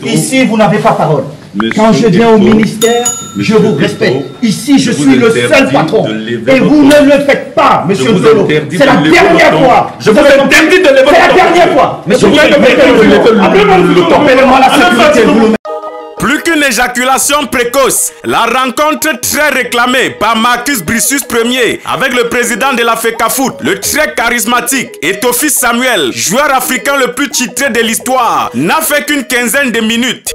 Ici, vous n'avez pas parole. Quand je viens au ministère, je vous respecte. Ici, je suis le seul patron. Et vous ne le faites pas, monsieur Zolo. C'est la dernière fois. Je vous interdis de lever le ton. C'est la dernière fois. Monsieur Zolo, appelez-moi la sécurité. Plus qu'une éjaculation précoce, la rencontre très réclamée par Marcus Brissus Ier avec le président de la FECAFOOT, le très charismatique Etofi Samuel, joueur africain le plus titré de l'histoire, n'a fait qu'une quinzaine de minutes.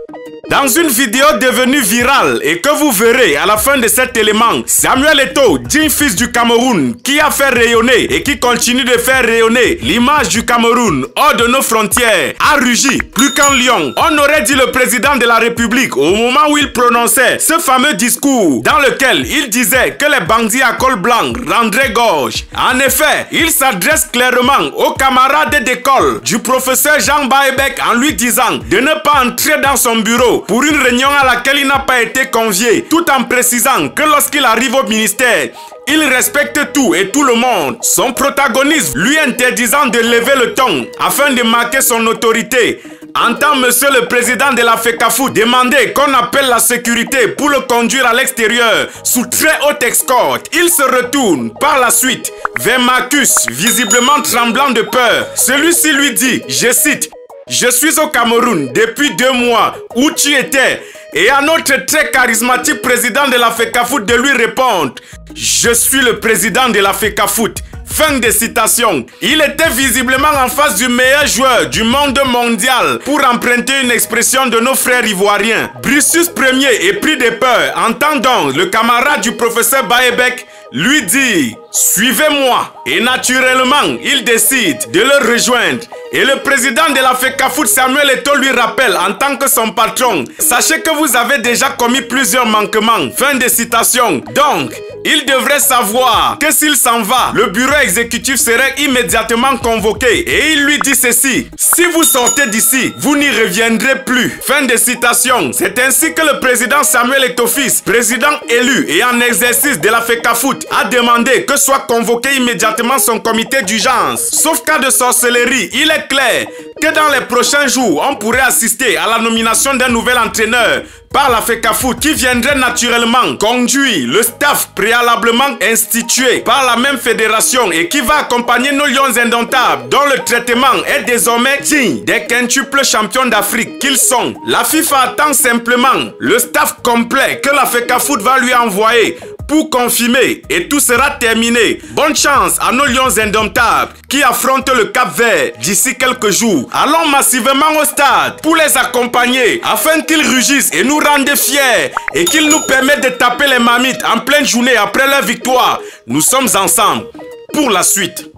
Dans une vidéo devenue virale et que vous verrez à la fin de cet élément, Samuel Eto'o, digne fils du Cameroun, qui a fait rayonner et qui continue de faire rayonner l'image du Cameroun hors de nos frontières, a rugi plus qu'un lion. On aurait dit le président de la République au moment où il prononçait ce fameux discours dans lequel il disait que les bandits à col blanc rendraient gorge. En effet, il s'adresse clairement aux camarades d'école du professeur Jean Baebek en lui disant de ne pas entrer dans son bureau pour une réunion à laquelle il n'a pas été convié, tout en précisant que lorsqu'il arrive au ministère, il respecte tout et tout le monde. Son protagonisme lui interdisant de lever le ton afin de marquer son autorité, entend monsieur le président de la FECAFOOT demander qu'on appelle la sécurité pour le conduire à l'extérieur sous très haute escorte. Il se retourne par la suite vers Marcus, visiblement tremblant de peur. Celui-ci lui dit, je cite, « Je suis au Cameroun depuis 2 mois, où tu étais ?» Et à notre très charismatique président de la FECAFOOT de lui répondre, « Je suis le président de la FECAFOOT. » Fin de citation. Il était visiblement en face du meilleur joueur du monde mondial, pour emprunter une expression de nos frères ivoiriens. Brissus Ier est pris de peur, entendant le camarade du professeur Baebek lui dire « Suivez-moi » et naturellement, il décide de le rejoindre. Et le président de la FECAFOOT, Samuel Eto'o, lui rappelle en tant que son patron « Sachez que vous avez déjà commis plusieurs manquements. » Fin de citation. Donc, il devrait savoir que s'il s'en va, le bureau exécutif serait immédiatement convoqué. Et il lui dit ceci, « Si vous sortez d'ici, vous n'y reviendrez plus. » Fin de citation. C'est ainsi que le président Samuel Eto'o fils, président élu et en exercice de la FECAFOOT, a demandé que soit convoqué immédiatement son comité d'urgence. Sauf cas de sorcellerie, il est clair que dans les prochains jours, on pourrait assister à la nomination d'un nouvel entraîneur par la FECAFOOT qui viendrait naturellement conduire le staff préalablement institué par la même fédération et qui va accompagner nos lions indomptables dont le traitement est désormais digne des quintuples champions d'Afrique qu'ils sont. La FIFA attend simplement le staff complet que la FECAFOOT va lui envoyer pour confirmer et tout sera terminé. Bonne chance à nos lions indomptables qui affrontent le Cap-Vert d'ici quelques jours. Allons massivement au stade pour les accompagner afin qu'ils rugissent et nous rendent fiers et qu'ils nous permettent de taper les marmites en pleine journée après leur victoire. Nous sommes ensemble pour la suite.